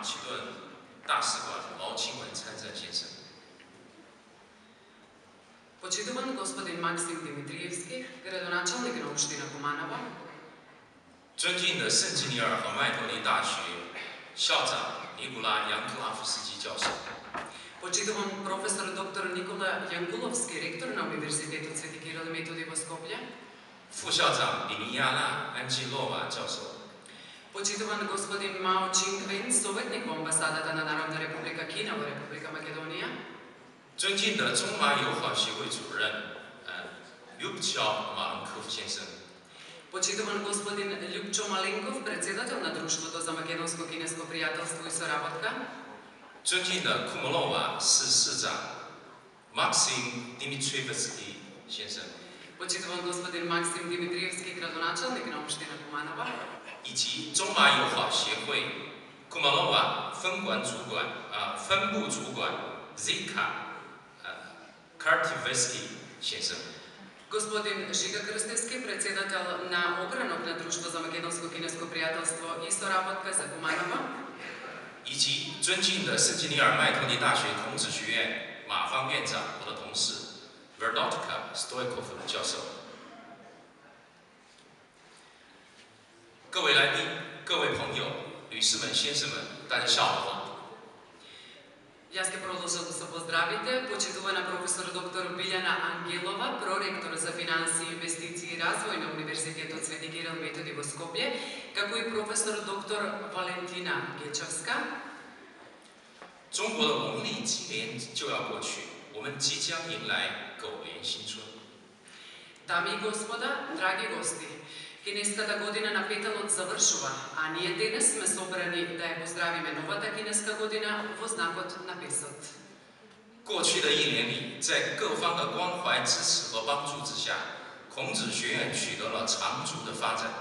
其顿大使馆毛清文参政先生。 Почитуван господин Максим Димитриевски, градоначалник на община Куманово. 尊敬的圣吉尼尔和麦特利大学校长尼古拉·杨克拉夫斯基教授。 Почитуван професор доктор Никола Янкуловски, ректор на Универзитетот Свети Кирил и Методи во Скопје. 副校长比尼亚娜·安基洛瓦教授。 Почитуван господин Мао Чингвен, советник во амбасадата на Народна република Кина во Република Македонија. 尊敬的中马友好协会主任Любчо Маленков先生。 Почитуван господин Љупчо Маленков, председател на Друштвото за македонско-кинеско пријателство и соработка. 尊敬的库莫洛瓦市市长 Максим Димитриевски 先生。 Почитуван господин Максим Димитриевски, градоначалник на општина Куманово. 以及中马友好协会库莫洛瓦分部主管 Zika Kartivski 先生。 Господин Жига Крстевски, председател на огранок на Друштво за македонско-кинеско пријателство и соработка за Куманово. 以及尊敬的圣吉尼尔麦特利大学孔子学院马方院长，我的同事 Vernotka Stoikov 教授。各位来宾、各位朋友、女士们、先生们，大家下午好。 Јас ќе продолжам да се поздравите, почитувана професор доктор Билјана Ангелова, проректор за финансии, инвестиции и развој на Универзитетот Свети Кирил и Методи во Скопје, како и професор доктор Валентина Гечевска. 中国的农历今年就要过去，我们即将迎来狗年新春。 Дами и господа, драги гости, кинеската година на петалот завршува, а ние денес сме собрани да ја поздравиме новата кинеска година во знакот на песот. 过去的一年里，在各方的关怀、支持和帮助之下，孔子学院取得了长足的发展。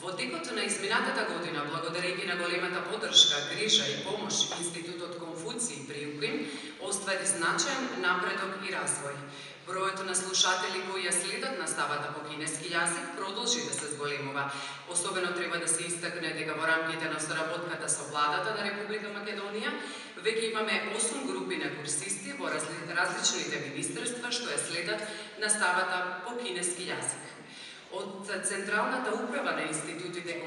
Во текот на изминатата година, благодарејќи на големата поддршка, грижа и помош, Институтот Конфуций при УКИМ оствари значаен напредок и развој. Бројот на слушатели кои ја следат наставата по кинески јазик продолжи да се зголемува. Особено треба да се истакне дека во рамките на соработката со владата на Република Македонија веќе имаме 8 групи на курсисти во различните министерства што ја следат наставата по кинески јазик. Од Централната управа на институтите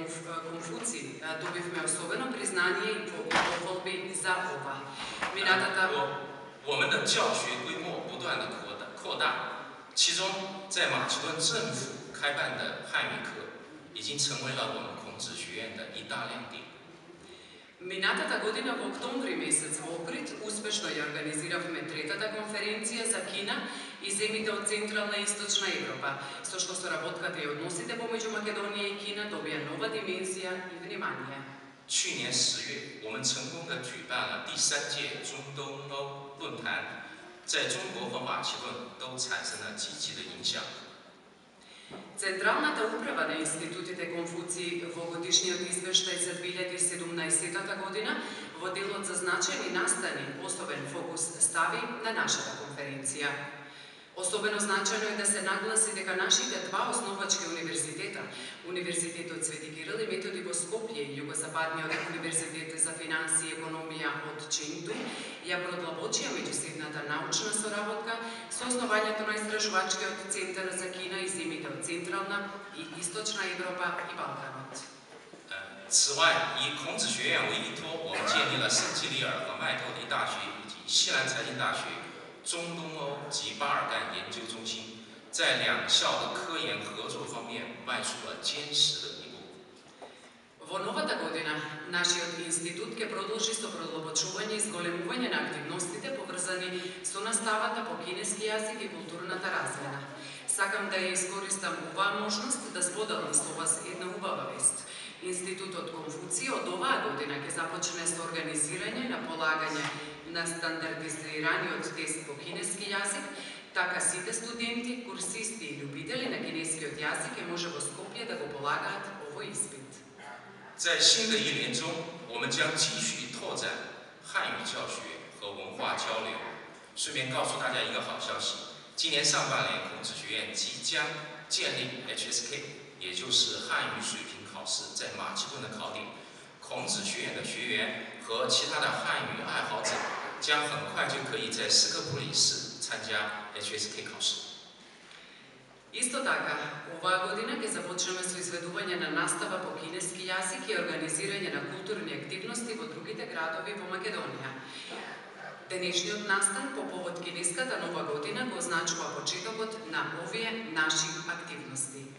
Конфуций добивме особено признание и похвалби за ова. Минатата 我们的教学规模不断的扩大，其中在马其顿政府开办的汉语课已经成为了我们孔子学院的一大亮点。 Минатата година во октомври месец во Охрид успешно ја организиравме третата конференција за Кина и земите од Централна и Источна Европа, со што соработката и односите помеѓу Македонија и Кина добија нова димензија и внимание. 去年10月，我们成功的举办了第3届中东欧论坛，在中国和马其顿都产生了积极的影响。 Централната управа на институтите Конфуций во годишниот извештај за 2017 година во делот за значајни настани особен фокус стави на нашата конференција. Особено значајно е да се нагласи дека нашите два основачки универзитета, Универзитетот Свети Кирил и Методи во Скопје и Југозападниот универзитет за финансии и економија од Ченгту, ја продлабочија меѓусебната научна соработка со основањето на истражувачкиот центар за Кина и земите од Централна и Источна Европа и Балканот. 此外，以孔子学院为依托，我们建立了圣吉里尔和麦特利大学以及西南财经大学中东欧及巴尔干研究中心，在两校的科研合作方面迈出了坚实的一步。 Во новата година, нашиот институт ќе продолжи со продлабочување и зголемување на активностите поврзани со наставата по кинески јазик и културната размена. Сакам да ја искористам оваа можност да споделам со вас една убава вест. Институтот Конфуций од оваа година ќе започне со организирање на полагање на стандардизираниот тест по кинески јазик, така сите студенти, курсисти и љубители на кинескиот јазик ќе може во Скопје да го полагаат овој испит. 在新的一年中，我们将继续拓展汉语教学和文化交流。顺便告诉大家一个好消息，今年上半年孔子学院即将建立 HSK， 也就是汉语水平考试在马其顿的考点。孔子学院的学员和其他的汉语爱好者将很快就可以在斯科普里市参加 HSK 考试。 Isto така, оваа година ќе започнеме со изведување на настава по кинески јазик и организирање на културни активности во другите градови во Македонија. Денешниот настан по повод кинеската нова година го означува почетокот на овие наши активности.